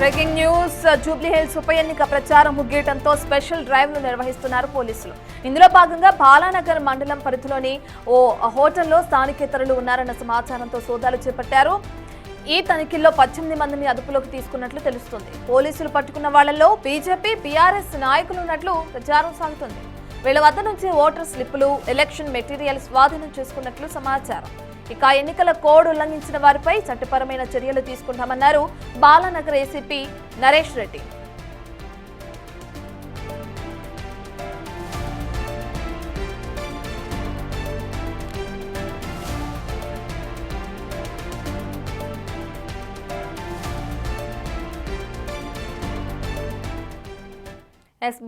Breaking news Jubilee Hills ఉప ఎన్నిక ప్రచారం ముగియడంతో స్పెషల్ డ్రైవ్ ను నిర్వహిస్తున్నారు పోలీసులు. ఇందులో భాగంగా బాలానగర్ మండలం పరిధిలోని ఓ హోటల్లో స్థానికేతరులు ఉన్నారన్న సమాచారంతో సోదాలు చేపట్టారు. ఈ తనిఖీల్లో 18 మందిని అదుపులోకి తీసుకున్నట్లు తెలుస్తుంది. పోలీసులు పట్టుకున్న వాళ్లలో బీజేపీ, బీఆర్ఎస్ నాయకులు ఉన్నట్లు ప్రచారం సాగుతుంది. వీళ్ల వద్ద నుంచి ఓటర్ స్లిప్పులు, ఎలక్షన్ మెటీరియల్ స్వాధీనం చేసుకున్నట్లు సమాచారం. ఇక ఎన్నికల కోడ్ ఉల్లంఘించిన వారిపై చట్టపరమైన చర్యలు తీసుకుంటామన్నారు బాలానగర్ ఏసీపీ నరేష్ రెడ్డి.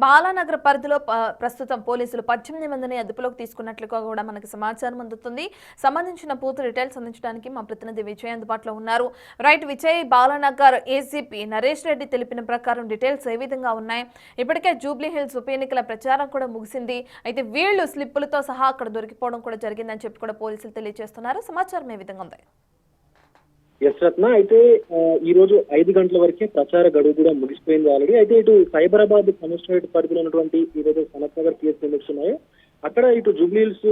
బాలానగర్ పరిధిలో ప్రస్తుతం పోలీసులు 18 మందిని అదుపులోకి తీసుకున్నట్లుగా కూడా మనకి సమాచారం అందుతుంది. సంబంధించిన పూర్తి డీటెయిల్స్ అందించడానికి మా ప్రతినిధి విజయ్ అందుబాటులో ఉన్నారు. రైట్ విజయ్, బాలానగర్ ఏసీపీ నరేష్ రెడ్డి తెలిపిన ప్రకారం డీటెయిల్స్ ఏ విధంగా ఉన్నాయి? ఇప్పటికే జూబ్లీ హిల్స్ ఉప ఎన్నికల ప్రచారం కూడా ముగిసింది. అయితే వీళ్లు స్లిప్పులతో సహా అక్కడ దొరికిపోవడం కూడా జరిగిందని చెప్పి కూడా పోలీసులు తెలియజేస్తున్నారు. సమాచారం ఏ విధంగా ఉంది? ఎస్ రత్న, అయితే ఈ రోజు 5 గంటల వరకే ప్రచార గడువు కూడా ముగిసిపోయింది ఆల్రెడీ. అయితే ఇటు సైబరాబాద్ కమిషనరేట్ పరిధిలో ఉన్నటువంటి ఈరోజు సనత్ నగర్ పిఎస్ లిమిట్స్ ఉన్నాయో అక్కడ ఇటు జూబ్లీ హిల్స్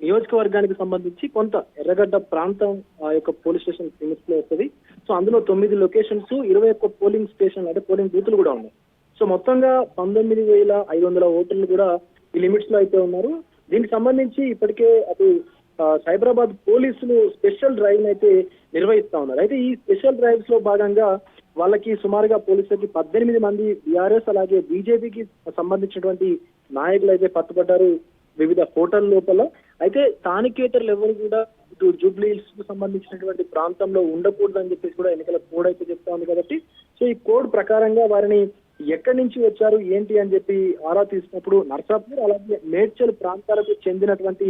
నియోజకవర్గానికి సంబంధించి కొంత ఎర్రగడ్డ ప్రాంతం ఆ యొక్క పోలీస్ స్టేషన్ లిమిట్స్ లో వస్తుంది. సో అందులో 9 లొకేషన్స్, 21 పోలింగ్ స్టేషన్లు అంటే పోలింగ్ బూతులు కూడా ఉన్నాయి. సో మొత్తంగా 19,500 ఓటర్లు కూడా ఈ లిమిట్స్ లో అయితే ఉన్నారు. దీనికి సంబంధించి ఇప్పటికే అటు సైబరాబాద్ పోలీసులు స్పెషల్ డ్రైవ్ అయితే నిర్వహిస్తా ఉన్నారు. అయితే ఈ స్పెషల్ డ్రైవ్స్ లో భాగంగా వాళ్ళకి సుమారుగా పోలీసులకి 18 మంది బీఆర్ఎస్ అలాగే బీజేపీకి సంబంధించినటువంటి నాయకులు అయితే పట్టుబడ్డారు వివిధ హోటల్ లోపల. అయితే స్థానికేతరులు ఎవరు కూడా ఇటు జూబ్లీ హిల్స్ కు సంబంధించినటువంటి ప్రాంతంలో ఉండకూడదని చెప్పేసి కూడా ఎన్నికల కోడ్ అయితే చెప్తా ఉంది కాబట్టి సో ఈ కోడ్ ప్రకారంగా వారిని ఎక్కడి నుంచి వచ్చారు ఏంటి అని చెప్పి ఆరా తీసినప్పుడు నర్సాపూర్ అలాగే మేడ్చల్ ప్రాంతాలకు చెందినటువంటి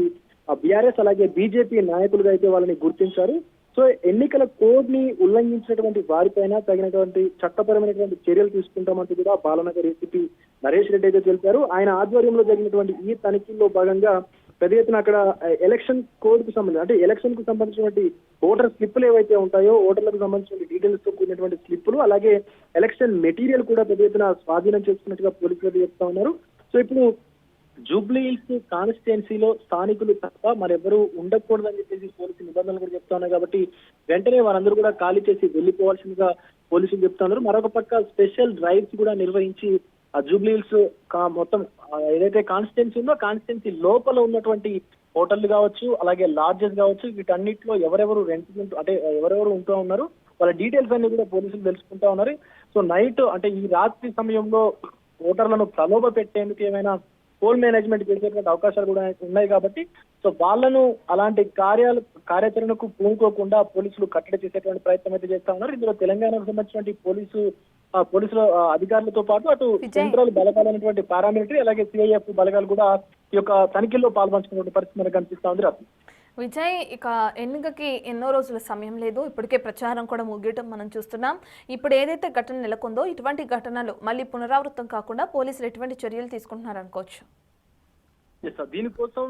బీఆర్ఎస్ అలాగే బీజేపీ నాయకులుగా అయితే వాళ్ళని గుర్తించారు. సో ఎన్నికల కోడ్ ని ఉల్లంఘించినటువంటి వారిపైన తగినటువంటి చట్టపరమైనటువంటి చర్యలు తీసుకుంటామంటూ కూడా బాలానగర్ ఏసీపీ నరేష్ రెడ్డి అయితే తెలిపారు. ఆయన ఆధ్వర్యంలో జరిగినటువంటి ఈ తనిఖీల్లో భాగంగా పెద్ద ఎత్తున అక్కడ ఎలక్షన్ కోడ్ కు సంబంధించి అంటే ఎలక్షన్ కు సంబంధించినటువంటి ఓటర్ స్లిప్పులు ఏవైతే ఉంటాయో ఓటర్లకు సంబంధించిన డీటెయిల్స్ తో కూడినటువంటి స్లిప్పులు అలాగే ఎలక్షన్ మెటీరియల్ కూడా పెద్ద ఎత్తున స్వాధీనం చేసుకున్నట్టుగా పోలీసులు చెప్తా ఉన్నారు. సో ఇప్పుడు జూబ్లీ హిల్స్ కాన్స్టిట్యున్సీలో స్థానికులు తప్ప మరెవరూ ఉండకూడదని చెప్పేసి పోలీసు నిబంధనలు కూడా చెప్తా ఉన్నాయి కాబట్టి వెంటనే వారందరూ కూడా ఖాళీ చేసి వెళ్లిపోవాల్సిందిగా పోలీసులు చెప్తా ఉన్నారు. మరొక పక్క స్పెషల్ డ్రైవ్స్ కూడా నిర్వహించి ఆ జూబ్లీ హిల్స్ మొత్తం ఏదైతే కాన్స్టిట్యున్సీ ఉందో కాన్స్టిట్యున్సీ లోపల ఉన్నటువంటి హోటళ్లు కావచ్చు అలాగే లాడ్జెస్ కావచ్చు వీటన్నిటిలో ఎవరెవరు రెంట్ అంటే ఎవరెవరు ఉంటూ ఉన్నారు వాళ్ళ డీటెయిల్స్ అన్ని కూడా పోలీసులు తెలుసుకుంటా ఉన్నారు. సో నైట్ అంటే ఈ రాత్రి సమయంలో ఓటర్లను ప్రలోభ పెట్టేందుకు ఏమైనా పోల్ మేనేజ్మెంట్ చేసేటువంటి అవకాశాలు కూడా ఉన్నాయి కాబట్టి సో వాళ్ళను అలాంటి కార్యాచరణకు పూనుకోకుండా పోలీసులు కట్టడి చేసేటువంటి ప్రయత్నం అయితే చేస్తా ఉన్నారు. ఇందులో తెలంగాణకు సంబంధించినటువంటి పోలీసుల అధికారులతో పాటు అటు సెంట్రల్ బలగాలైనటువంటి పారామిలిటరీ అలాగే సిఐఎఫ్ బలగాలు కూడా ఈ యొక్క తనిఖీల్లో పాల్పంచుకున్నటువంటి పరిస్థితి మనకు కనిపిస్తా ఉంది. రాత్రి విజయ్, ఇక ఎన్నికకి ఎన్నో రోజుల సమయం లేదు, ఇప్పటికే ప్రచారం కూడా ముగియటం మనం చూస్తున్నాం. ఇప్పుడు ఏదైతే ఘటన నెలకొందో ఇటువంటి ఘటనలు మళ్ళీ పునరావృతం కాకుండా పోలీసులు ఎటువంటి చర్యలు తీసుకుంటున్నారు అనుకోవచ్చు? దీనికోసం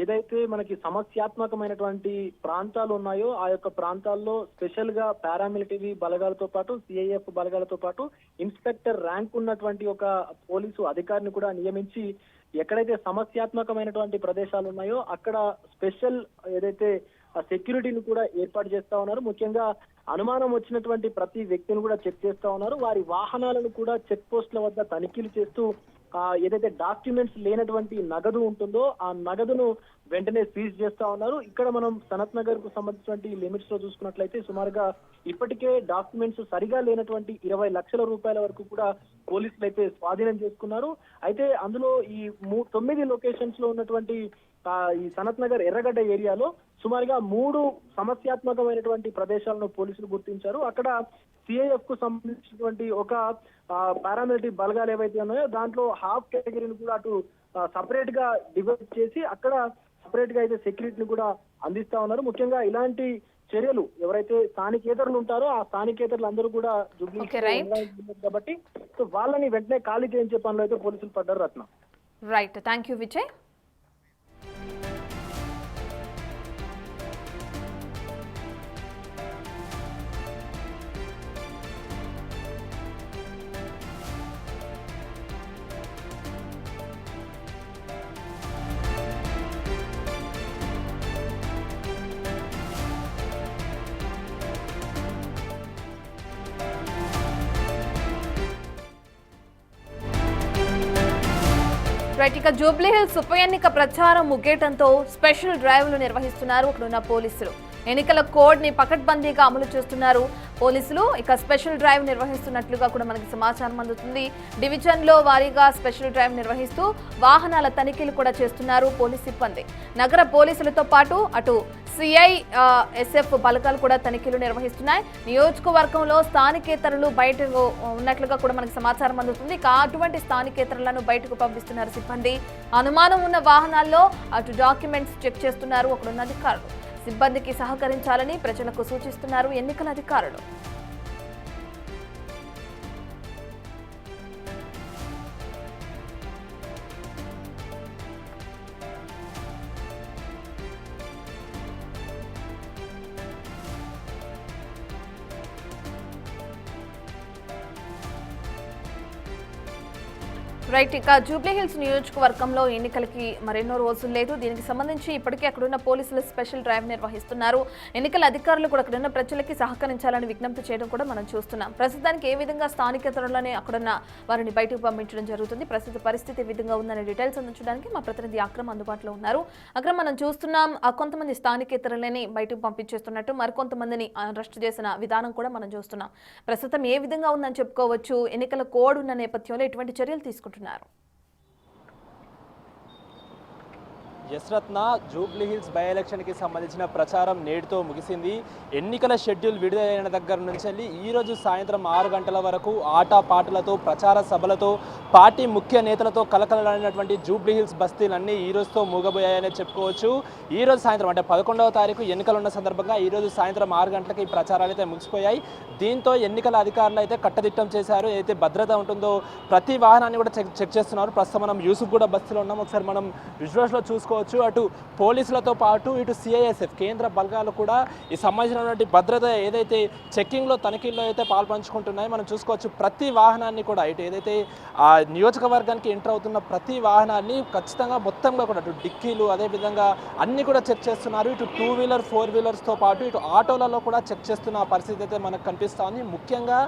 ఏదైతే మనకి సమస్యాత్మకమైనటువంటి ప్రాంతాలు ఉన్నాయో ఆ యొక్క ప్రాంతాల్లో స్పెషల్ గా పారామిలిటరీ బలగాలతో పాటు సిఐఎఫ్ బలగాలతో పాటు ఇన్స్పెక్టర్ ర్యాంక్ ఉన్నటువంటి ఒక పోలీసు అధికారిని కూడా నియమించి ఎక్కడైతే సమస్యాత్మకమైనటువంటి ప్రదేశాలు ఉన్నాయో అక్కడ స్పెషల్ ఏదైతే సెక్యూరిటీని కూడా ఏర్పాటు చేస్తా ఉన్నారు. ముఖ్యంగా అనుమానం వచ్చినటువంటి ప్రతి వ్యక్తిని కూడా చెక్ చేస్తా ఉన్నారు. వారి వాహనాలను కూడా చెక్ పోస్టుల వద్ద తనిఖీలు చేస్తూ ఏదైతే డాక్యుమెంట్స్ లేనటువంటి నగదు ఉంటుందో ఆ నగదును వెంటనే సీజ్ చేస్తా ఉన్నారు. ఇక్కడ మనం సనత్ నగర్ కు సంబంధించినటువంటి లిమిట్స్ లో చూసుకున్నట్లయితే సుమారుగా ఇప్పటికే డాక్యుమెంట్స్ సరిగా లేనటువంటి 20 లక్షల రూపాయల వరకు కూడా పోలీసులు అయితే స్వాధీనం చేసుకున్నారు. అయితే అందులో ఈ 9 లొకేషన్స్ లో ఉన్నటువంటి ఈ సనత్ నగర్ ఎర్రగడ్డ ఏరియాలో సుమారుగా 3 సమస్యాత్మకమైనటువంటి ప్రదేశాలను పోలీసులు గుర్తించారు. అక్కడ సిఐఎఫ్ కు సంబంధించినటువంటి ఒక పారామిలిటరీ బలగాలు ఏవైతే ఉన్నాయో దాంట్లో హాఫ్ కేటగిరీని కూడా అటు సపరేట్ గా డివైడ్ చేసి అక్కడ సపరేట్ గా అయితే సెక్యూరిటీని కూడా అందిస్తా ఉన్నారు. ముఖ్యంగా ఇలాంటి చర్యలు ఎవరైతే స్థానికేతరులు ఉంటారో ఆ స్థానికేతరులు అందరూ కూడా జూబ్లీ కాబట్టి సో వాళ్ళని వెంటనే ఖాళీ చేయించే పనులు అయితే పోలీసులు పడ్డారు. Ratna right, thank you Vijay. Right, ఇక జూబ్లీ హిల్స్ ఉప ఎన్నిక ప్రచారం ముగ్గేయడంతో స్పెషల్ డ్రైవ్లు నిర్వహిస్తున్నారు అక్కడున్న పోలీసులు. ఎన్నికల కోడ్ ని పకడ్బందీగా అమలు చేస్తున్నారు పోలీసులు. ఇక స్పెషల్ డ్రైవ్ నిర్వహిస్తున్నట్లుగా కూడా మనకి సమాచారం అందుతుంది. డివిజన్ లో వారీగా స్పెషల్ డ్రైవ్ నిర్వహిస్తూ వాహనాల తనిఖీలు కూడా చేస్తున్నారు పోలీస్ సిబ్బంది. నగర పోలీసులతో పాటు అటు సిఐఎస్ఎఫ్ బలగాలు కూడా తనిఖీలు నిర్వహిస్తున్నాయి. నియోజకవర్గంలో స్థానికేతరులు బయట ఉన్నట్లుగా కూడా మనకి సమాచారం అందుతుంది. ఇక అటువంటి స్థానికేతరులను బయటకు పంపిస్తున్నారు సిబ్బంది. అనుమానం ఉన్న వాహనాల్లో అటు డాక్యుమెంట్స్ చెక్ చేస్తున్నారు అక్కడున్న అధికారులు. సిబ్బందికి సహకరించాలని ప్రజలకు సూచిస్తున్నారు ఎన్నికల అధికారులు. రైట్, ఇక జూబ్లీ హిల్స్ నియోజకవర్గంలో ఎన్నికలకి మరెన్నో రోజులు లేదు. దీనికి సంబంధించి ఇప్పటికే అక్కడున్న పోలీసులు స్పెషల్ డ్రైవ్ నిర్వహిస్తున్నారు. ఎన్నికల అధికారులు కూడా అక్కడున్న ప్రజలకి సహకరించాలని విజ్ఞప్తి చేయడం కూడా మనం చూస్తున్నాం. ప్రస్తుతానికి ఏ విధంగా స్థానికేతరులనే అక్కడున్న వారిని బయటకు పంపించడం జరుగుతుంది, ప్రస్తుత పరిస్థితి ఏ విధంగా ఉందనే డీటెయిల్స్ అందించడానికి మా ప్రతినిధి అక్రమ్ అందుబాటులో ఉన్నారు. అక్రమ్, మనం చూస్తున్నాం కొంతమంది స్థానికేతరులని బయటకు పంపించేస్తున్నట్టు, మరికొంతమందిని అరెస్ట్ చేసిన విధానం కూడా మనం చూస్తున్నాం. ప్రస్తుతం ఏ విధంగా ఉందని చెప్పుకోవచ్చు? ఎన్నికల కోడ్ ఉన్న నేపథ్యంలో ఎటువంటి చర్యలు తీసుకుంటున్నారు? యశ్రత్న, జూబ్లీ హిల్స్ బై ఎలక్షన్కి సంబంధించిన ప్రచారం నేటితో ముగిసింది. ఎన్నికల షెడ్యూల్ విడుదలైన దగ్గర నుంచి ఈరోజు సాయంత్రం 6 గంటల వరకు ఆటపాటలతో ప్రచార సభలతో పార్టీ ముఖ్య నేతలతో కలకలలాడినటువంటి జూబ్లీ హిల్స్ బస్తీలన్నీ ఈ రోజుతో మూగబోయాయనే చెప్పుకోవచ్చు. ఈరోజు సాయంత్రం అంటే 11వ తారీఖు ఎన్నికలు ఉన్న సందర్భంగా ఈరోజు సాయంత్రం 6 గంటలకి ఈ ప్రచారాలు అయితే ముగిసిపోయాయి. దీంతో ఎన్నికల అధికారులు అయితే కట్టదిట్టం చేశారు. ఏదైతే భద్రత ఉంటుందో ప్రతి వాహనాన్ని కూడా చెక్ చేస్తున్నారు. ప్రస్తుతం మనం యూసుఫ్ కూడా బస్తీలో ఉన్నాం. ఒకసారి మనం విజువల్స్లో చూసుకోవచ్చు. అటు పోలీసులతో పాటు ఇటు సిఐఎస్ఎఫ్ కేంద్ర బలగాలు కూడా ఈ సంబంధించినటువంటి భద్రత ఏదైతే చెక్కింగ్లో తనిఖీల్లో అయితే పాల్పంచుకుంటున్నాయో మనం చూసుకోవచ్చు. ప్రతి వాహనాన్ని కూడా ఇటు ఏదైతే ఆ నియోజకవర్గానికి ఎంటర్ అవుతున్న ప్రతి వాహనాన్ని ఖచ్చితంగా మొత్తంగా కూడా ఇటు డిక్కీలు అదేవిధంగా అన్ని కూడా చెక్ చేస్తున్నారు. ఇటు 2 వీలర్ 4 వీలర్స్తో పాటు ఇటు ఆటోలలో కూడా చెక్ చేస్తున్న పరిస్థితి అయితే మనకు కనిపిస్తుంది. ముఖ్యంగా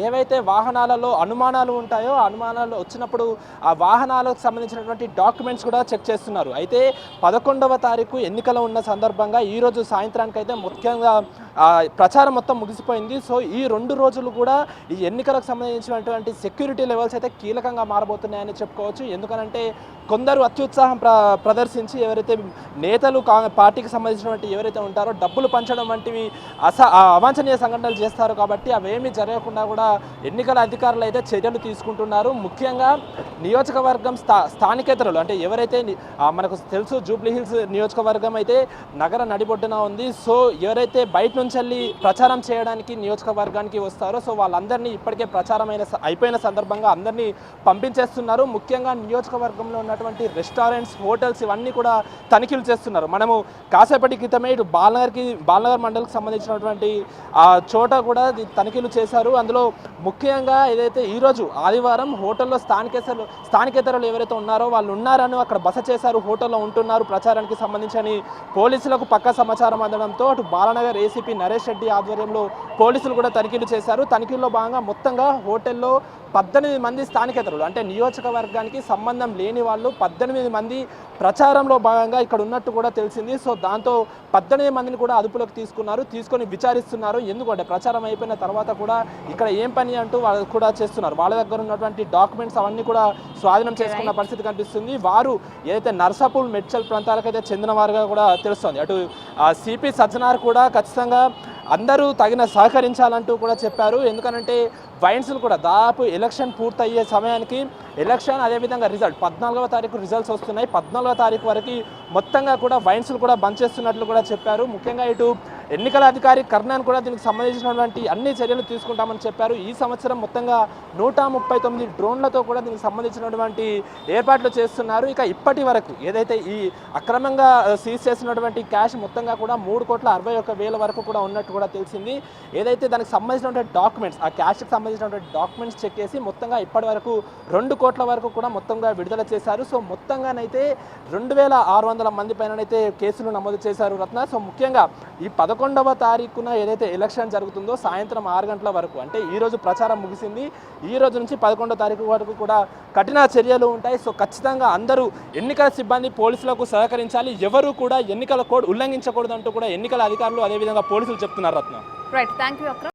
ఏవైతే వాహనాలలో అనుమానాలు ఉంటాయో ఆ అనుమానాలు వచ్చినప్పుడు ఆ వాహనాలకు సంబంధించినటువంటి డాక్యుమెంట్స్ కూడా చెక్ చేస్తున్నారు. అయితే 11వ తారీఖు ఎన్నికలు ఉన్న సందర్భంగా ఈరోజు సాయంత్రానికి అయితే ముఖ్యంగా ప్రచారం మొత్తం ముగిసిపోయింది. సో ఈ 2 రోజులు కూడా ఈ ఎన్నికలకు సంబంధించినటువంటి సెక్యూరిటీ లెవెల్స్ అయితే కీలకంగా మారబోతున్నాయని చెప్పుకోవచ్చు. ఎందుకనంటే కొందరు అత్యుత్సాహం ప్రదర్శించి ఎవరైతే నేతలు పార్టీకి సంబంధించినటువంటి ఎవరైతే ఉంటారో డబ్బులు పంచడం వంటివి అవాంఛనీయ సంఘటనలు చేస్తారు. కాబట్టి అవేమీ జరగకుండా కూడా ఎన్నికల అధికారులు అయితే చర్యలు తీసుకుంటున్నారు. ముఖ్యంగా నియోజకవర్గం స్థానికేతరులు అంటే ఎవరైతే మనకు తెలుసు జూబ్లీ హిల్స్ నియోజకవర్గం అయితే నగర నడిబొడ్డున ఉంది. సో ఎవరైతే బయట నుంచి వెళ్ళి ప్రచారం చేయడానికి నియోజకవర్గానికి వస్తారో సో వాళ్ళందరినీ ఇప్పటికే ప్రచారం అయిపోయిన సందర్భంగా అందరినీ పంపించేస్తున్నారు. ముఖ్యంగా నియోజకవర్గంలో ఉన్నటువంటి రెస్టారెంట్స్, హోటల్స్ ఇవన్నీ కూడా తనిఖీలు చేస్తున్నారు. మనము కాసేపటి క్రితమే ఇటు బాలనగర్ మండలికి సంబంధించినటువంటి ఆ చోట కూడా తనిఖీలు చేశారు. అందులో ముఖ్యంగా ఏదైతే ఈరోజు ఆదివారం హోటల్లో స్థానికేతరులు ఎవరైతే ఉన్నారో వాళ్ళు ఉన్నారని అక్కడ బస చేశారు, హోటల్లో ఉంటున్నారు ప్రచారానికి సంబంధించి పోలీసులకు పక్కా సమాచారం అందడంతో అటు బాలనగర్ ఏసీపీ నరేష్ రెడ్డి ఆధ్వర్యంలో పోలీసులు కూడా తనిఖీలు చేశారు. తనిఖీల్లో భాగంగా మొత్తంగా హోటల్లో 18 మంది స్థానికేతరులు అంటే నియోజకవర్గానికి సంబంధం లేని వాళ్ళు 18 మంది ప్రచారంలో భాగంగా ఇక్కడ ఉన్నట్టు కూడా తెలిసింది. సో దాంతో 18 మందిని కూడా అదుపులోకి తీసుకొని విచారిస్తున్నారు. ఎందుకంటే ప్రచారం అయిపోయిన తర్వాత కూడా ఇక్కడ ఏం పని అంటూ వాళ్ళు కూడా చేస్తున్నారు. వాళ్ళ దగ్గర ఉన్నటువంటి డాక్యుమెంట్స్ అవన్నీ కూడా స్వాధీనం చేసుకున్న పరిస్థితి కనిపిస్తుంది. వారు ఏదైతే నర్సాపూర్ మెడ్చల్ ప్రాంతాలకైతే చెందిన వారుగా కూడా తెలుస్తుంది. అటు సిపి సజ్జనార్ కూడా ఖచ్చితంగా అందరూ తగిన సహకరించాలంటూ కూడా చెప్పారు. ఎందుకనంటే వైన్స్లు కూడా దాదాపు ఎలక్షన్ పూర్తయ్యే సమయానికి ఎలక్షన్ అదేవిధంగా రిజల్ట్ 14వ తారీఖు రిజల్ట్స్ వస్తున్నాయి. 14వ తారీఖు వరకు మొత్తంగా కూడా వైన్స్లు కూడా బంద్ చేస్తున్నట్లు కూడా చెప్పారు. ముఖ్యంగా ఇటు ఎన్నికల అధికారి కర్ణన్ కూడా దీనికి సంబంధించినటువంటి అన్ని చర్యలు తీసుకుంటామని చెప్పారు. ఈ సంవత్సరం మొత్తంగా 139 డ్రోన్లతో కూడా దీనికి సంబంధించినటువంటి ఏర్పాట్లు చేస్తున్నారు. ఇక ఇప్పటి వరకు ఏదైతే ఈ అక్రమంగా సీజ్ చేసినటువంటి క్యాష్ మొత్తంగా కూడా 3,61,000 వరకు కూడా ఉన్నట్టు కూడా తెలిసింది. ఏదైతే దానికి సంబంధించినటువంటి డాక్యుమెంట్స్ ఆ క్యాష్కి సంబంధించినటువంటి డాక్యుమెంట్స్ చెక్ చేసి మొత్తంగా ఇప్పటి వరకు 2 కోట్ల వరకు కూడా మొత్తంగా విడుదల చేశారు. సో మొత్తంగానైతే 2,600 మంది పైనైతే కేసులు నమోదు చేశారు రత్న. సో ముఖ్యంగా ఈ 11 11వ తారీఖున ఏదైతే ఎలక్షన్ జరుగుతుందో సాయంత్రం 6 గంటల వరకు, అంటే ఈరోజు ప్రచారం ముగిసింది, ఈ రోజు నుంచి 11వ తారీఖు వరకు కూడా కఠిన చర్యలు ఉంటాయి. సో ఖచ్చితంగా అందరూ ఎన్నికల సిబ్బంది పోలీసులకు సహకరించాలి, ఎవరు కూడా ఎన్నికల కోడ్ ఉల్లంఘించకూడదంటూ కూడా ఎన్నికల అధికారులు అదేవిధంగా పోలీసులు చెప్తున్నారు. Ratna. Right, thank you Akram.